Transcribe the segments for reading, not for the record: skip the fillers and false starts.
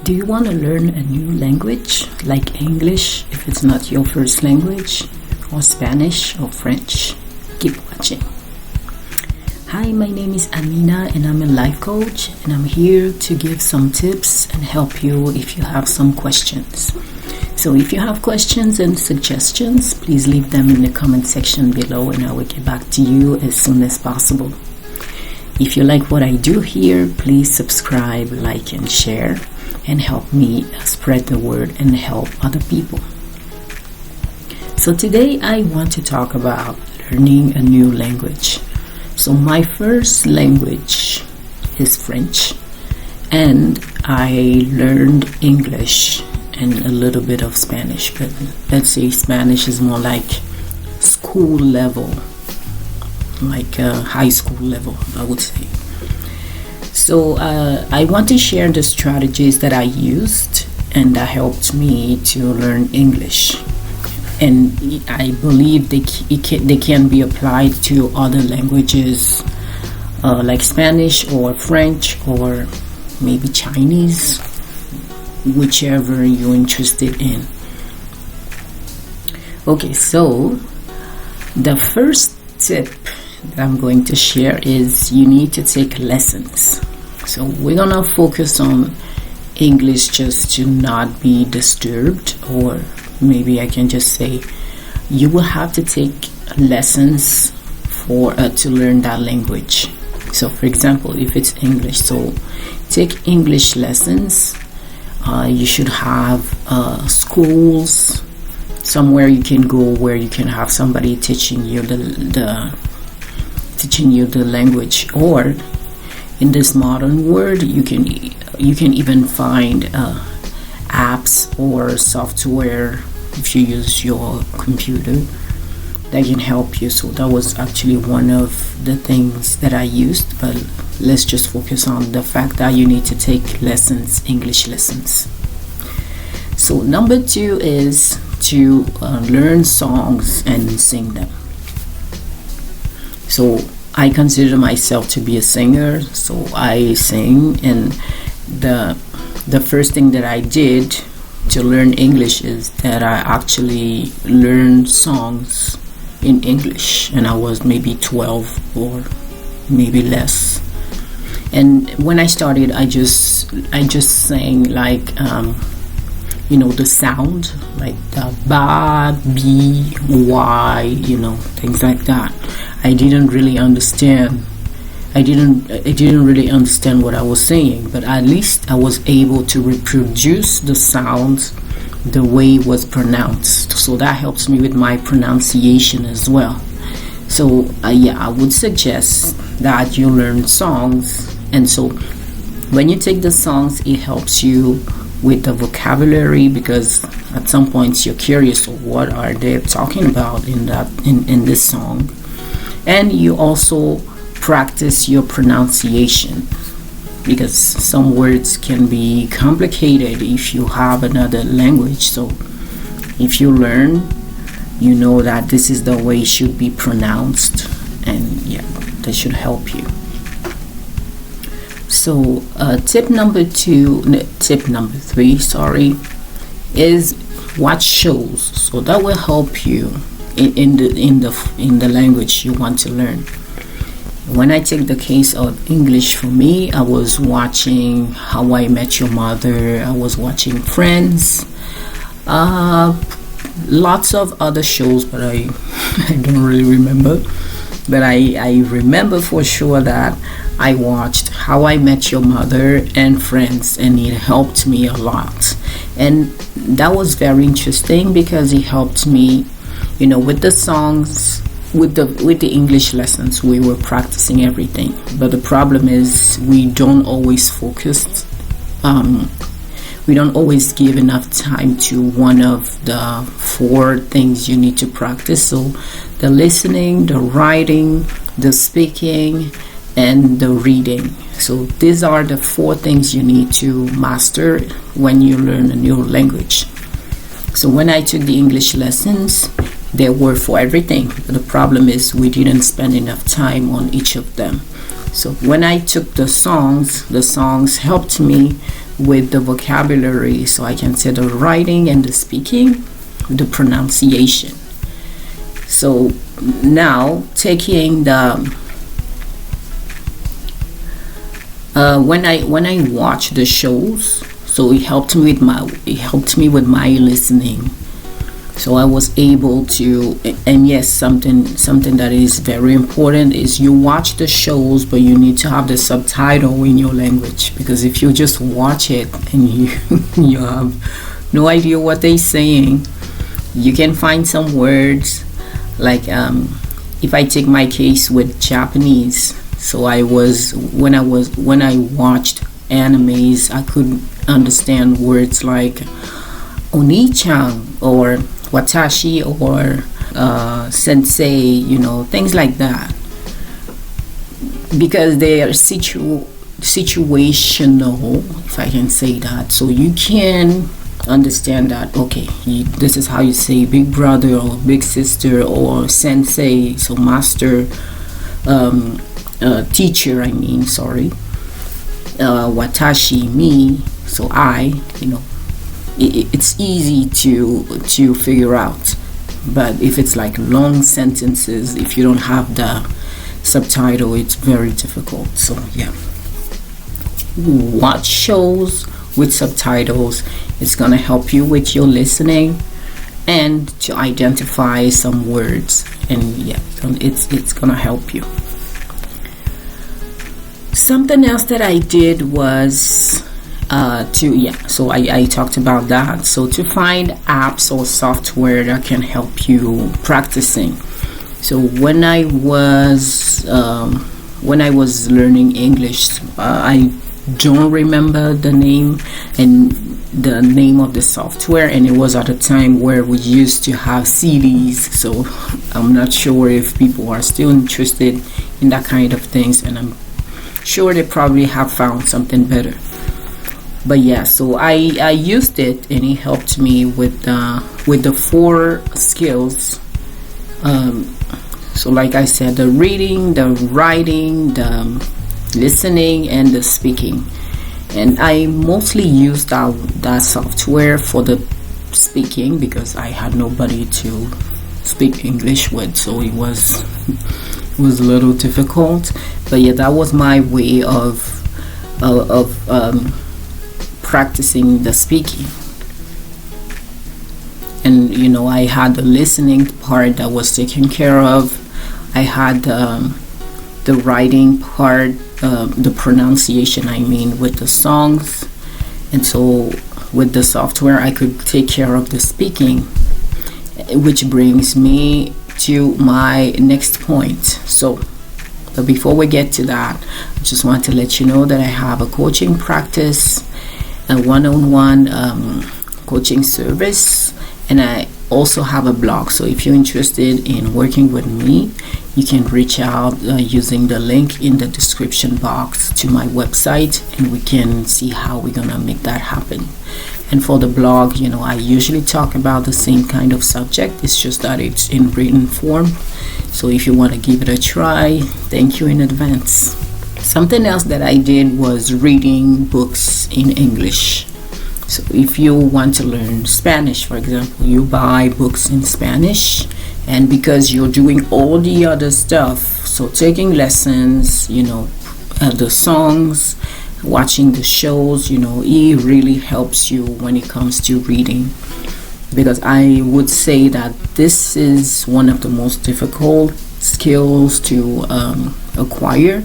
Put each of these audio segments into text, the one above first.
Do you want to learn a new language, like English if it's not your first language, or Spanish or French? Keep watching. Hi, my name is Amina and I'm a life coach, and I'm here to give some tips and help you if you have some questions. So if you have questions and suggestions, please leave them in the comment section below and I will get back to you as soon as possible. If you like what I do here, please subscribe, like, and share, and help me spread the word and help other people. So today I want to talk about learning a new language. So my first language is French, and I learned English and a little bit of Spanish, but let's say Spanish is more like school level, like high school level, I would say. So I want to share the strategies that I used and that helped me to learn English. And I believe they can be applied to other languages like Spanish or French or maybe Chinese, whichever you're interested in. Okay, so the first tip that I'm going to share is you need to take lessons. So we're gonna focus on English just to not be disturbed, or maybe I can just say you will have to take lessons for to learn that language. So for example, if it's English, so take English lessons. You should have schools, somewhere you can go where you can have somebody teaching you the language, or in this modern world you can even find apps or software if you use your computer that can help you. So that was actually one of the things that I used, but let's just focus on the fact that you need to take lessons, English lessons. So number 2 is to learn songs and sing them. So I consider myself to be a singer, so I sing, and the first thing that I did to learn English is that I actually learned songs in English, and I was maybe 12 or maybe less. And when I started, I just sang like the sound, like the ba, b, y, things like that. I didn't really understand what I was saying, but at least I was able to reproduce the sounds the way it was pronounced. So that helps me with my pronunciation as well. So I would suggest that you learn songs, and so when you take the songs, it helps you with the vocabulary, because at some points you're curious of what are they talking about in this song. And you also practice your pronunciation, because some words can be complicated if you have another language. So if you learn, you know that this is the way it should be pronounced, and that should help you. So tip number 3, is watch shows. So that will help you in the language you want to learn. When I take the case of English, for me, I was watching How I Met Your Mother, I was watching Friends, lots of other shows, but I don't really remember. But I remember for sure that I watched How I Met Your Mother and Friends, and it helped me a lot. And that was very interesting because it helped me, with the songs, with the English lessons. We were practicing everything, but the problem is we don't always focus. We don't always give enough time to one of the 4 things you need to practice. So the listening, the writing, the speaking, and the reading. So these are the 4 things you need to master when you learn a new language. So when I took the English lessons, they were for everything. The problem is we didn't spend enough time on each of them. So when I took the songs helped me with the vocabulary, so I can say the writing and the speaking, the pronunciation. So now taking the when I watch the shows, so it helped me with my listening. So I was able to, and yes, something that is very important is you watch the shows, but you need to have the subtitle in your language, because if you just watch it and you have no idea what they're saying, you can find some words like if I take my case with Japanese. So when I watched animes, I could understand words like oni-chan or watashi or sensei, things like that, because they are situational, if I can say that. So you can understand that, okay, this is how you say big brother or big sister or sensei, so master, teacher, watashi, me, so I, it's easy to figure out. But if it's like long sentences, if you don't have the subtitle, it's very difficult. So yeah, watch shows with subtitles. It's gonna help you with your listening and to identify some words, and yeah, it's gonna help you. Something else that I did was so I talked about that. So to find apps or software that can help you practicing. So when I was learning English, I don't remember the name of the software, and it was at a time where we used to have CDs. So I'm not sure if people are still interested in that kind of things, and I'm sure they probably have found something better. But yeah, so I used it, and it helped me with the 4 skills. So like I said, the reading, the writing, the listening, and the speaking. And I mostly used that software for the speaking because I had nobody to speak English with, so it was a little difficult. But yeah, that was my way of practicing the speaking. And I had the listening part that was taken care of. I had the writing part, the pronunciation, with the songs. And so with the software, I could take care of the speaking, which brings me to my next point. So but before we get to that, I just want to let you know that I have a coaching practice, a one-on-one coaching service, and I also have a blog. So if you're interested in working with me, you can reach out using the link in the description box to my website, and we can see how we're gonna make that happen. And for the blog, I usually talk about the same kind of subject. It's just that it's in written form. So if you want to give it a try, thank you in advance. Something else that I did was reading books in English. So if you want to learn Spanish, for example, you buy books in Spanish, and because you're doing all the other stuff, so taking lessons, the songs, watching the shows, it really helps you when it comes to reading, because I would say that this is one of the most difficult skills to acquire.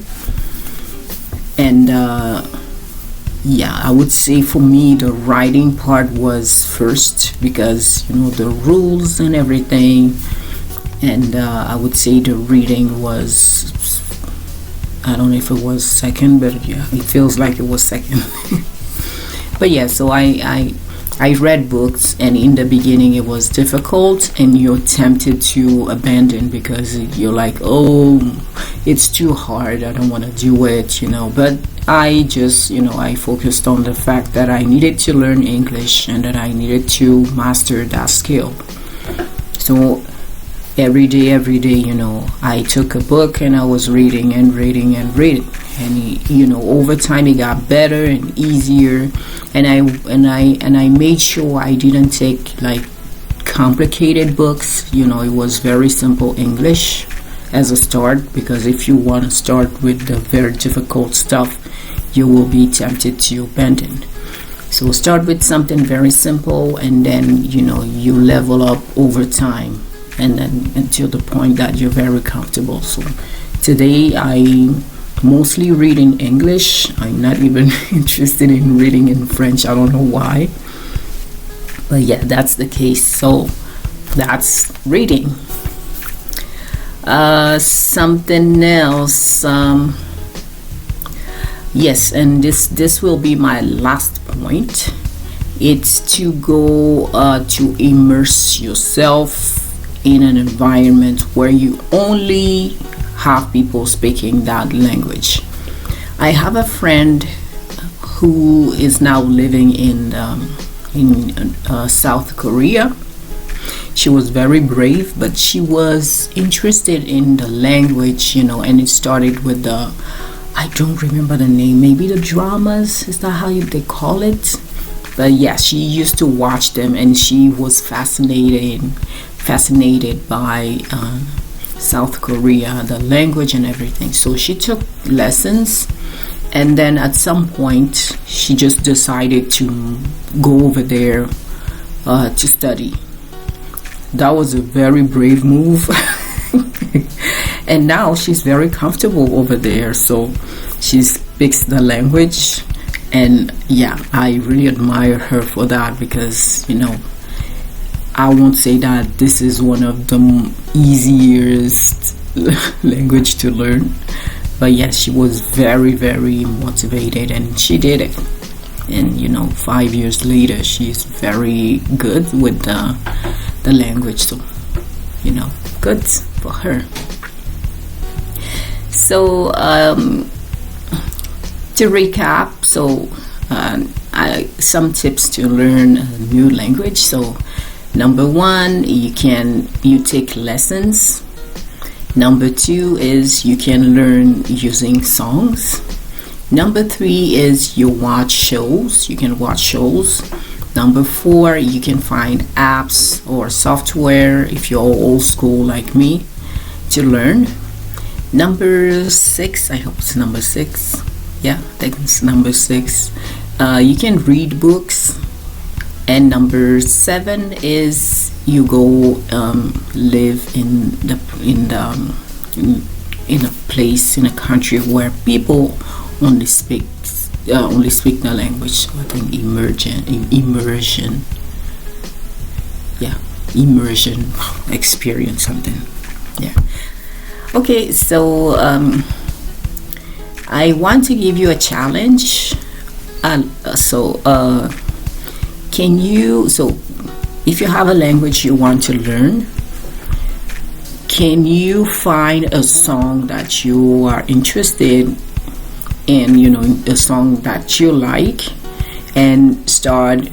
And I would say for me the writing part was first, because the rules and everything, and I would say the reading was, I don't know if it was second, but yeah, it feels like it was second. But yeah, so I read books, and in the beginning it was difficult, and you're tempted to abandon because you're like, oh, it's too hard, I don't want to do it, but I just, I focused on the fact that I needed to learn English and that I needed to master that skill. So every day, I took a book and I was reading and reading and reading, and over time it got better and easier, and I made sure I didn't take like complicated books. It was very simple English as a start, because if you want to start with the very difficult stuff, you will be tempted to abandon. So start with something very simple, and then you level up over time, and then until the point that you're very comfortable. So today I mostly read in English. I'm not even interested in reading in French. I don't know why, but yeah, that's the case. So that's reading. Something else. Yes, and this will be my last point. It's to go to immerse yourself in an environment where you only have people speaking that language. I have a friend who is now living in South Korea. She was very brave, but she was interested in the language, and it started with I don't remember the name, maybe the dramas, is that how they call it? But yeah, she used to watch them, and she was fascinated by South Korea, the language and everything. So she took lessons, and then at some point she just decided to go over there to study. That was a very brave move. And now she's very comfortable over there, so she speaks the language, and yeah, I really admire her for that, because I won't say that this is one of the easiest language to learn, but yes, she was very, very motivated, and she did it. And 5 years later, she's very good with the language, so good for her. So to recap, some tips to learn a new language. So number 1, you take lessons. Number 2 is you can learn using songs. Number 3 is you watch shows. You can watch shows. Number 4, you can find apps or software, if you're old school like me, to learn. Number 6, I hope it's number 6. Yeah, I think it's number 6. You can read books. And number 7 is you go live in a place, in a country where people only speak the language. So I think immersion experience, something. Yeah. Okay, so I want to give you a challenge. If you have a language you want to learn, can you find a song that you are interested in, a song that you like, and start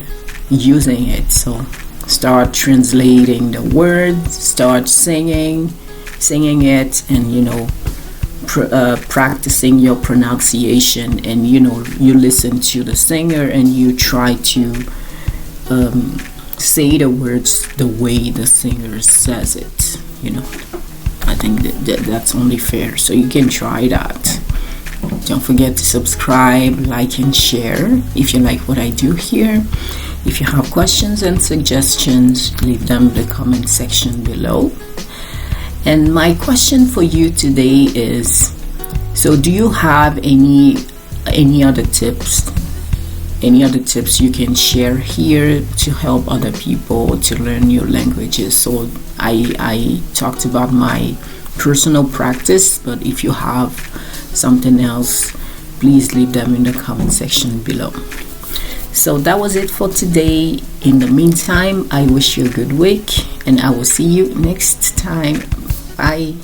using it? So start translating the words, start singing it, and practicing your pronunciation, and you listen to the singer and you try to say the words the way the singer says it. I think that's only fair, so you can try that. Don't forget to subscribe, like, and share if you like what I do here. If you have questions and suggestions, leave them in the comment section below. And my question for you today is, so do you have any other tips you can share here to help other people to learn new languages? So I talked about my personal practice, but if you have something else, please leave them in the comment section below. So that was it for today. In the meantime, I wish you a good week, and I will see you next time. Bye.